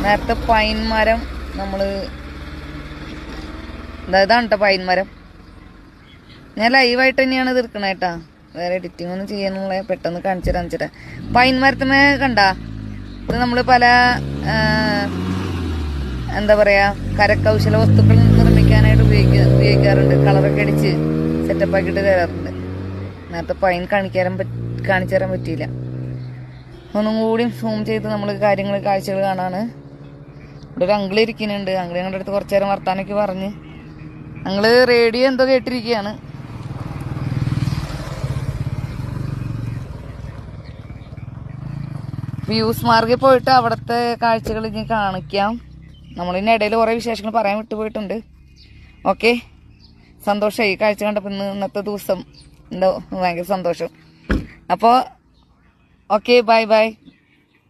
നേരത്തെ പൈൻ മരം നമ്മള് ഇതാണ് കേട്ടോ പൈൻ മരം. ഞാൻ ലൈവായിട്ട് തന്നെയാണ് ഇത് എടുക്കണേ കേട്ടാ, വേറെ എഡിറ്റിംഗ് ഒന്നും ചെയ്യാനുള്ള. പെട്ടെന്ന് കാണിച്ചിട്ട് പൈൻ മരത്തുമേ കണ്ടാ ഇത് നമ്മള് പല എന്താ പറയാ കരകൗശല വസ്തുക്കൾ നിർമ്മിക്കാനായിട്ട് ഉപയോഗിക്കാറുണ്ട്. കളറൊക്കെ അടിച്ച് സെറ്റപ്പ് ആക്കിയിട്ട് തരാറുണ്ട്. നേരത്തെ പൈൻ കാണിച്ചു തരാൻ പറ്റിയില്ല. ഒന്നും കൂടി സൂം ചെയ്ത് നമ്മൾ കാഴ്ചകൾ കാണാണ്. ഇവിടെ ഒരു അങ്കിള് ഇരിക്കുന്നുണ്ട്. അങ്കിള് ഞങ്ങളുടെ അടുത്ത് കുറച്ചു നേരം വർത്താനൊക്കെ പറഞ്ഞ് ഞങ്ങള് റേഡിയോ എന്തോ കേട്ടിരിക്കുകയാണ്. വ്യൂസ് മാർഗിൽ പോയിട്ട് അവിടുത്തെ കാഴ്ചകൾ ഇനി കാണിക്കാം. നമ്മളിതിൻ്റെ ഇടയിൽ കുറേ വിശേഷങ്ങൾ പറയാൻ വിട്ടുപോയിട്ടുണ്ട്. ഓക്കെ, സന്തോഷമായി കാഴ്ച കണ്ടപ്പോൾ. ഇന്നത്തെ ദിവസം എന്തോ ഭയങ്കര സന്തോഷം. അപ്പോൾ ഓക്കെ, ബൈ ബൈ.